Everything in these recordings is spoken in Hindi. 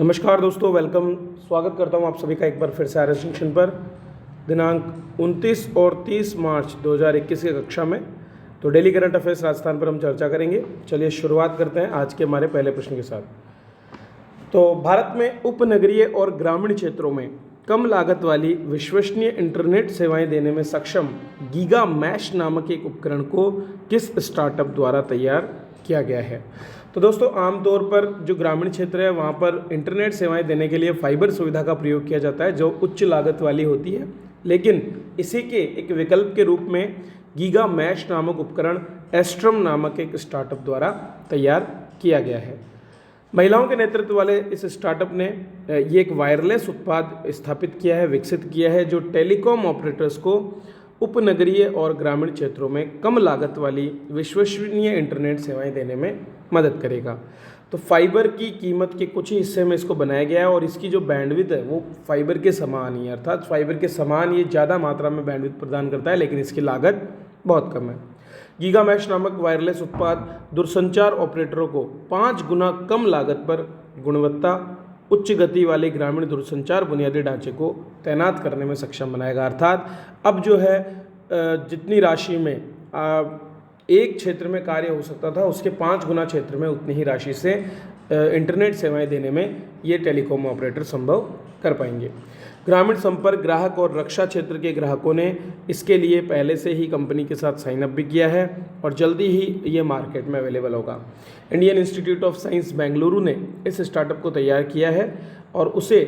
नमस्कार दोस्तों, वेलकम। स्वागत करता हूं आप सभी का एक बार फिर से आर एस जंक्शन पर। दिनांक 29 और 30 मार्च 2021 की कक्षा में तो डेली करंट अफेयर्स राजस्थान पर हम चर्चा करेंगे। चलिए शुरुआत करते हैं आज के हमारे पहले प्रश्न के साथ। तो भारत में उपनगरीय और ग्रामीण क्षेत्रों में कम लागत वाली विश्वसनीय इंटरनेट सेवाएं देने में सक्षम गीगा मैश नामक एक उपकरण को किस स्टार्टअप द्वारा तैयार किया गया है। तो दोस्तों, आमतौर पर जो ग्रामीण क्षेत्र है वहाँ पर इंटरनेट सेवाएं देने के लिए फाइबर सुविधा का प्रयोग किया जाता है, जो उच्च लागत वाली होती है। लेकिन इसी के एक विकल्प के रूप में गीगा मैश नामक उपकरण एस्ट्रम नामक एक स्टार्टअप द्वारा तैयार किया गया है। महिलाओं के नेतृत्व वाले इस स्टार्टअप ने ये एक वायरलेस उत्पाद स्थापित किया है, विकसित किया है, जो टेलीकॉम ऑपरेटर्स को उपनगरीय और ग्रामीण क्षेत्रों में कम लागत वाली विश्वसनीय इंटरनेट सेवाएं देने में मदद करेगा। तो फाइबर की कीमत के कुछ ही हिस्से में इसको बनाया गया है और इसकी जो बैंडविड्थ है वो फाइबर के समान ही है, अर्थात फाइबर के समान ये ज़्यादा मात्रा में बैंडविड्थ प्रदान करता है, लेकिन इसकी लागत बहुत कम है। गीगा मैश नामक वायरलेस उत्पाद दूरसंचार ऑपरेटरों को 5 गुना कम लागत पर गुणवत्ता उच्च गति वाले ग्रामीण दूरसंचार बुनियादी ढांचे को तैनात करने में सक्षम बनाएगा। अर्थात अब जो है जितनी राशि में एक क्षेत्र में कार्य हो सकता था, उसके 5 गुना क्षेत्र में उतनी ही राशि से इंटरनेट सेवाएं देने में ये टेलीकॉम ऑपरेटर संभव कर पाएंगे। ग्रामीण संपर्क, ग्राहक और रक्षा क्षेत्र के ग्राहकों ने इसके लिए पहले से ही कंपनी के साथ साइन अप भी किया है और जल्दी ही ये मार्केट में अवेलेबल होगा। Indian institute of science Bengaluru ने इस स्टार्टअप को तैयार किया है और उसे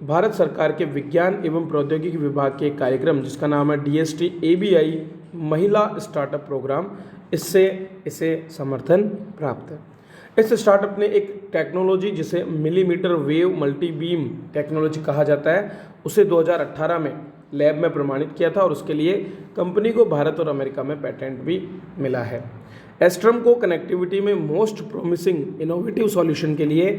भारत सरकार के विज्ञान एवं प्रौद्योगिकी विभाग के एक कार्यक्रम जिसका नाम है DST ABI महिला स्टार्टअप प्रोग्राम, इससे इसे समर्थन प्राप्त है। इस स्टार्टअप ने एक टेक्नोलॉजी जिसे millimetre wave multi beam technology कहा जाता है, उसे 2018 में लैब में प्रमाणित किया था और उसके लिए कंपनी को भारत और अमेरिका में पेटेंट भी मिला है। एस्ट्रम को कनेक्टिविटी में मोस्ट प्रोमिसिंग इनोवेटिव सॉल्यूशन के लिए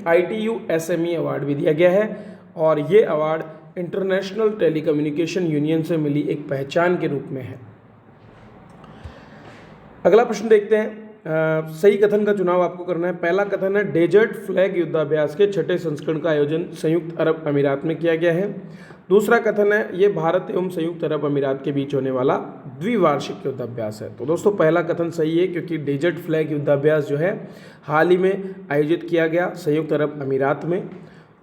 ITU SME अवार्ड भी दिया गया है और ये अवार्ड इंटरनेशनल टेलीकम्युनिकेशन यूनियन से मिली एक पहचान के रूप में है। अगला प्रश्न देखते हैं। सही कथन का चुनाव आपको करना है। पहला कथन है, डेजर्ट फ्लैग युद्धाभ्यास के 6ठे संस्करण का आयोजन संयुक्त अरब अमीरात में किया गया है। दूसरा कथन है, ये भारत एवं संयुक्त अरब अमीरात के बीच होने वाला द्विवार्षिक युद्धाभ्यास है। तो दोस्तों, पहला कथन सही है क्योंकि डेजर्ट फ्लैग युद्धाभ्यास जो है हाल ही में आयोजित किया गया संयुक्त अरब अमीरात में।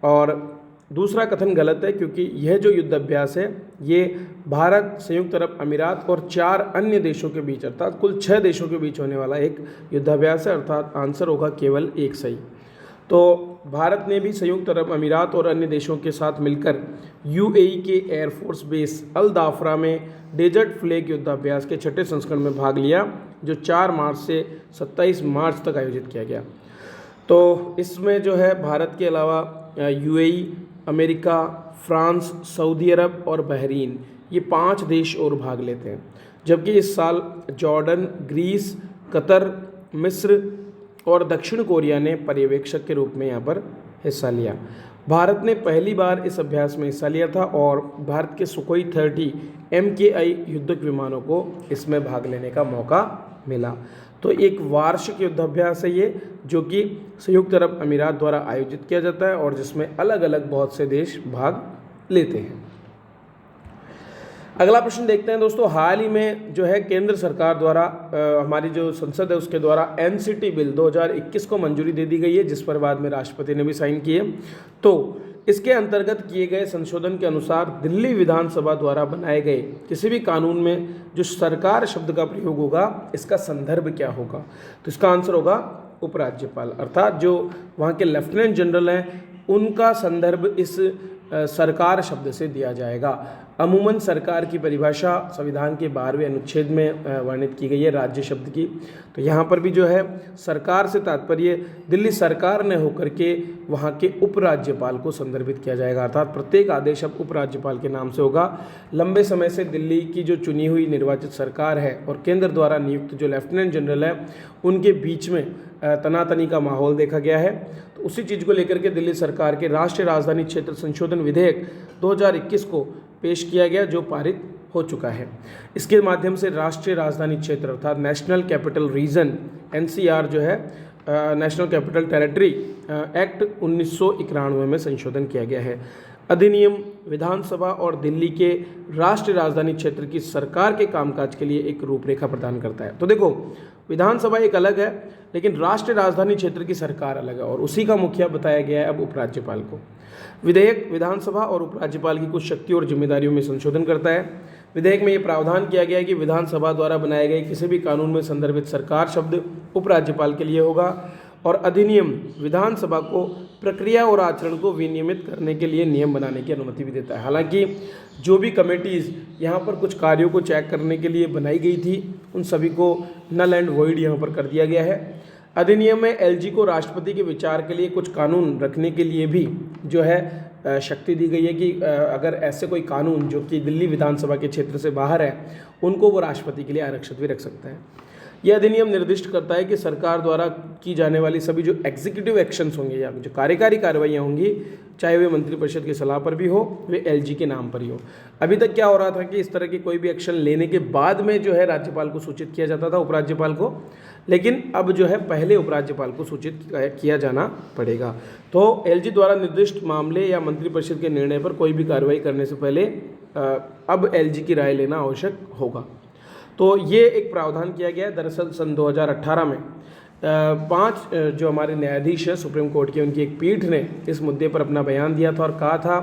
और दूसरा कथन गलत है क्योंकि यह जो युद्धाभ्यास है ये भारत, संयुक्त अरब अमीरात और 4 अन्य देशों के बीच अर्थात कुल 6 देशों के बीच होने वाला एक युद्धाभ्यास है, अर्थात आंसर होगा केवल एक सही। तो भारत ने भी संयुक्त अरब अमीरात और अन्य देशों के साथ मिलकर UAE के एयरफोर्स बेस अल दाफरा में डेजर्ट फ्लैग युद्धाभ्यास के 6ठे संस्करण में भाग लिया, जो 4 मार्च से 27 मार्च तक आयोजित किया गया। तो इसमें जो है भारत के अलावा UAE, अमेरिका, फ्रांस, सऊदी अरब और बहरीन, ये 5 देश और भाग लेते हैं। जबकि इस साल जॉर्डन, ग्रीस, कतर, मिस्र और दक्षिण कोरिया ने पर्यवेक्षक के रूप में यहाँ पर हिस्सा लिया। भारत ने पहली बार इस अभ्यास में हिस्सा लिया था और भारत के सुखोई 30 MKI युद्धक विमानों को इसमें भाग लेने का मौका मिला। तो एक वार्षिक युद्धाभ्यास है ये, जो कि संयुक्त अरब अमीरात द्वारा आयोजित किया जाता है और जिसमें अलग अलग बहुत से देश भाग लेते हैं। अगला प्रश्न देखते हैं दोस्तों। हाल ही में जो है केंद्र सरकार द्वारा हमारी जो संसद है उसके द्वारा NCT बिल 2021 को मंजूरी दे दी गई है, जिस पर बाद में राष्ट्रपति ने भी साइन किए। तो इसके अंतर्गत किए गए संशोधन के अनुसार दिल्ली विधानसभा द्वारा बनाए गए किसी भी कानून में जो सरकार शब्द का प्रयोग होगा, इसका संदर्भ क्या होगा। तो इसका आंसर होगा उपराज्यपाल, अर्थात जो वहाँ के लेफ्टिनेंट जनरल हैं उनका संदर्भ इस सरकार शब्द से दिया जाएगा। अमूमन सरकार की परिभाषा संविधान के 12वें अनुच्छेद में वर्णित की गई है राज्य शब्द की। तो यहाँ पर भी जो है सरकार से तात्पर्य दिल्ली सरकार ने होकर के वहाँ के उपराज्यपाल को संदर्भित किया जाएगा, अर्थात प्रत्येक आदेश अब उपराज्यपाल के नाम से होगा। लंबे समय से दिल्ली की जो चुनी हुई निर्वाचित सरकार है और केंद्र द्वारा नियुक्त जो लेफ्टिनेंट जनरल है उनके बीच में तनातनी का माहौल देखा गया है। तो उसी चीज़ को लेकर के दिल्ली सरकार के राष्ट्रीय राजधानी क्षेत्र संशोधन विधेयक 2021 को पेश किया गया, जो पारित हो चुका है। इसके माध्यम से राष्ट्रीय राजधानी क्षेत्र अर्थात नेशनल कैपिटल रीजन NCR जो है नेशनल कैपिटल टेरिटरी एक्ट 1991 में संशोधन किया गया है। अधिनियम विधानसभा और दिल्ली के राष्ट्रीय राजधानी क्षेत्र की सरकार के कामकाज के लिए एक रूपरेखा प्रदान करता है। तो देखो, विधानसभा एक अलग है, लेकिन राष्ट्रीय राजधानी क्षेत्र की सरकार अलग है, और उसी का मुखिया बताया गया है अब उपराज्यपाल को। विधेयक विधानसभा और उपराज्यपाल की कुछ शक्तियों और जिम्मेदारियों में संशोधन करता है। विधेयक में ये प्रावधान किया गया है कि विधानसभा द्वारा बनाए गए किसी भी कानून में संदर्भित सरकार शब्द उपराज्यपाल के लिए होगा, और अधिनियम विधानसभा को प्रक्रिया और आचरण को विनियमित करने के लिए नियम बनाने की अनुमति भी देता है। हालांकि जो भी कमेटीज़ यहाँ पर कुछ कार्यों को चेक करने के लिए बनाई गई थी, उन सभी को नल एंड वॉइड यहाँ पर कर दिया गया है। अधिनियम में एलजी को राष्ट्रपति के विचार के लिए कुछ कानून रखने के लिए भी जो है शक्ति दी गई है कि अगर ऐसे कोई कानून जो कि दिल्ली विधानसभा के क्षेत्र से बाहर है, उनको वो राष्ट्रपति के लिए आरक्षित भी रख सकता है। यह अधिनियम निर्दिष्ट करता है कि सरकार द्वारा की जाने वाली सभी जो एग्जीक्यूटिव एक्शंस होंगे या जो कार्यकारी कार्रवाइयाँ होंगी, चाहे वे मंत्रिपरिषद की सलाह पर भी हो, वे एलजी के नाम पर ही हो। अभी तक क्या हो रहा था कि इस तरह की कोई भी एक्शन लेने के बाद में जो है राज्यपाल को सूचित किया जाता था, उपराज्यपाल को, लेकिन अब जो है पहले उपराज्यपाल को सूचित किया जाना पड़ेगा। तो एलजी द्वारा निर्दिष्ट मामले या मंत्रिपरिषद के निर्णय पर कोई भी कार्रवाई करने से पहले अब एलजी की राय लेना आवश्यक होगा। तो ये एक प्रावधान किया गया है। दरअसल सन 2018 में 5 जो हमारे न्यायाधीश हैं सुप्रीम कोर्ट के, उनकी एक पीठ ने इस मुद्दे पर अपना बयान दिया था और कहा था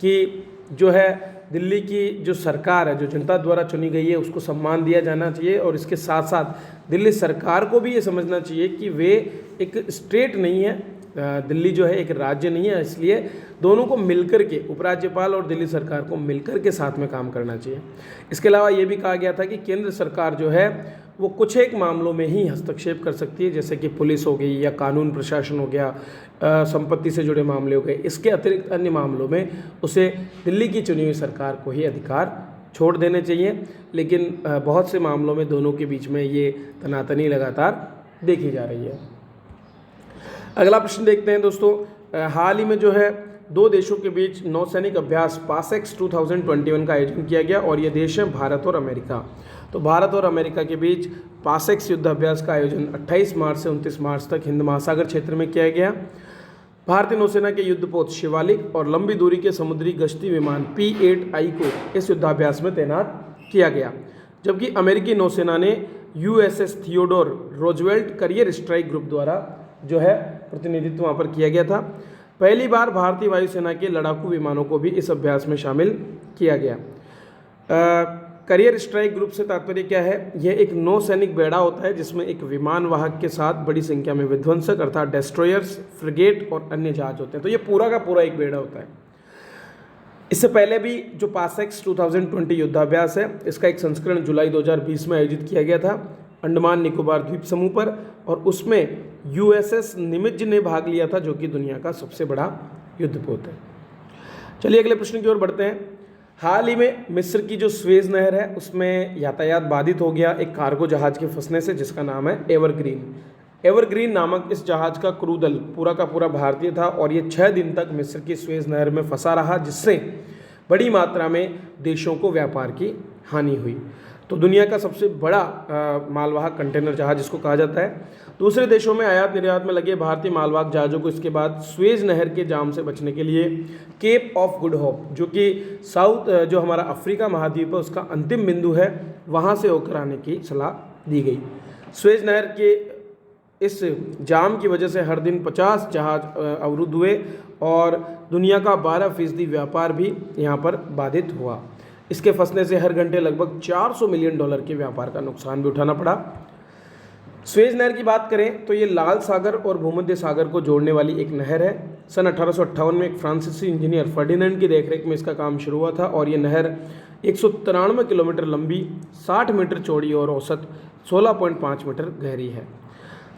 कि जो है दिल्ली की जो सरकार है, जो जनता द्वारा चुनी गई है, उसको सम्मान दिया जाना चाहिए, और इसके साथ साथ दिल्ली सरकार को भी ये समझना चाहिए कि वे एक स्टेट नहीं है, दिल्ली जो है एक राज्य नहीं है, इसलिए दोनों को मिलकर के, उपराज्यपाल और दिल्ली सरकार को मिलकर के साथ में काम करना चाहिए। इसके अलावा ये भी कहा गया था कि केंद्र सरकार जो है वो कुछ एक मामलों में ही हस्तक्षेप कर सकती है, जैसे कि पुलिस हो गई या कानून प्रशासन हो गया, संपत्ति से जुड़े मामले हो गए। इसके अतिरिक्त अन्य मामलों में उसे दिल्ली की चुनी हुई सरकार को ही अधिकार छोड़ देने चाहिए, लेकिन बहुत से मामलों में दोनों के बीच में ये तनातनी लगातार देखी जा रही है। अगला प्रश्न देखते हैं दोस्तों। हाल ही में जो है 2 देशों के बीच नौसैनिक अभ्यास पासेक्स 2021 का आयोजन किया गया, और ये देश हैं भारत और अमेरिका। तो भारत और अमेरिका के बीच पासेक्स युद्ध अभ्यास का आयोजन 28 मार्च से 29 मार्च तक हिंद महासागर क्षेत्र में किया गया। भारतीय नौसेना के युद्धपोत शिवालिक और लंबी दूरी के समुद्री गश्ती विमान P-8I को इस युद्धाभ्यास में तैनात किया गया, जबकि अमेरिकी नौसेना ने USS Theodore Roosevelt career strike group द्वारा जो है प्रतिनिधित्व वहाँ पर किया गया था। पहली बार भारतीय वायुसेना के लड़ाकू विमानों को भी इस अभ्यास में शामिल किया गया। करियर स्ट्राइक ग्रुप से तात्पर्य क्या है? यह एक नौसैनिक बेड़ा होता है जिसमें एक विमान वाहक के साथ बड़ी संख्या में विध्वंसक अर्थात डेस्ट्रॉयर्स, फ्रिगेट और अन्य जहाज होते हैं। तो ये पूरा का पूरा एक बेड़ा होता है। इससे पहले भी जो पासेक्स 2020 युद्धाभ्यास है, इसका एक संस्करण जुलाई 2020 में आयोजित किया गया था अंडमान निकोबार द्वीप समूह पर, और उसमें USS निमित्ज ने भाग लिया था, जो कि दुनिया का सबसे बड़ा युद्धपोत है। चलिए अगले प्रश्न की ओर बढ़ते हैं। हाल ही में मिस्र की जो स्वेज नहर है उसमें यातायात बाधित हो गया एक कार्गो जहाज के फंसने से, जिसका नाम है एवरग्रीन। एवरग्रीन नामक इस जहाज का क्रू दल पूरा का पूरा भारतीय था, और ये 6 दिन तक मिस्र की स्वेज नहर में फंसा रहा, जिससे बड़ी मात्रा में देशों को व्यापार की हानि हुई। तो दुनिया का सबसे बड़ा मालवाहक कंटेनर जहाज जिसको कहा जाता है। दूसरे देशों में आयात निर्यात में लगे भारतीय मालवाहक जहाज़ों को इसके बाद स्वेज नहर के जाम से बचने के लिए केप ऑफ गुड होप, जो कि साउथ जो हमारा अफ्रीका महाद्वीप है उसका अंतिम बिंदु है, वहाँ से होकर आने की सलाह दी गई। स्वेज नहर के इस जाम की वजह से हर दिन 50 जहाज अवरुद्ध हुए, और दुनिया का 12% व्यापार भी यहाँ पर बाधित हुआ। इसके फंसने से हर घंटे लगभग $400 मिलियन के व्यापार का नुकसान भी उठाना पड़ा। स्वेज नहर की बात करें तो ये लाल सागर और भूमध्य सागर को जोड़ने वाली एक नहर है। सन 1858 में एक फ्रांसीसी इंजीनियर फर्डिनेंड की देखरेख में इसका काम शुरू हुआ था, और ये नहर 193 किलोमीटर लंबी, 60 मीटर चौड़ी और औसत 16.5 मीटर गहरी है।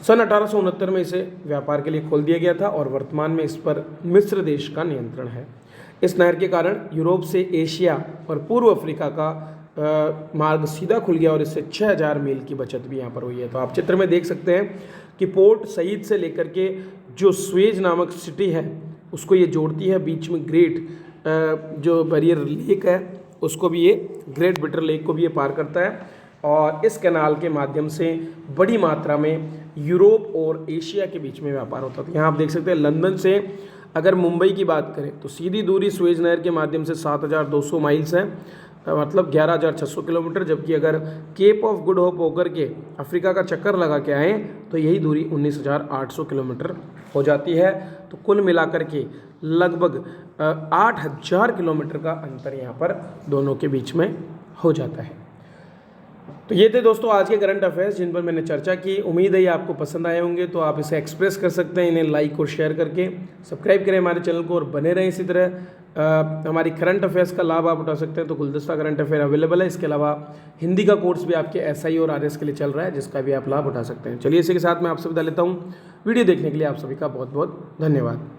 सन 1869 में इसे व्यापार के लिए खोल दिया गया था, और वर्तमान में इस पर मिस्र देश का नियंत्रण है। इस नहर के कारण यूरोप से एशिया और पूर्व अफ्रीका का मार्ग सीधा खुल गया, और इससे 6000 मील की बचत भी यहाँ पर हुई है। तो आप चित्र में देख सकते हैं कि पोर्ट सईद से लेकर के जो स्वेज नामक सिटी है उसको ये जोड़ती है। बीच में ग्रेट जो बैरियर लेक है उसको भी ये, ग्रेट बिटर लेक को भी ये पार करता है, और इस कैनाल के माध्यम से बड़ी मात्रा में यूरोप और एशिया के बीच में व्यापार होता था। यहाँ आप देख सकते हैं लंदन से अगर मुंबई की बात करें तो सीधी दूरी सुएज नहर के माध्यम से 7,200 माइल्स है, मतलब 11,600 किलोमीटर, जबकि अगर केप ऑफ गुड होप होकर के अफ्रीका का चक्कर लगा के आए तो यही दूरी 19,800 किलोमीटर हो जाती है। तो कुल मिलाकर के लगभग 8,000 किलोमीटर का अंतर यहाँ पर दोनों के बीच में हो जाता है। तो ये थे दोस्तों आज के करंट अफेयर्स जिन पर मैंने चर्चा की। उम्मीद है ये आपको पसंद आए होंगे, तो आप इसे एक्सप्रेस कर सकते हैं, इन्हें लाइक और शेयर करके। सब्सक्राइब करें हमारे चैनल को और बने रहें इसी तरह। हमारी करंट अफेयर्स का लाभ आप उठा सकते हैं, तो गुलदस्ता करंट अफेयर अवेलेबल है। इसके अलावा हिंदी का कोर्स भी आपके SI और RS के लिए चल रहा है, जिसका भी आप लाभ उठा सकते हैं। चलिए इसी के साथ मैं आपसे विदा लेता हूँ। वीडियो देखने के लिए आप सभी का बहुत बहुत धन्यवाद।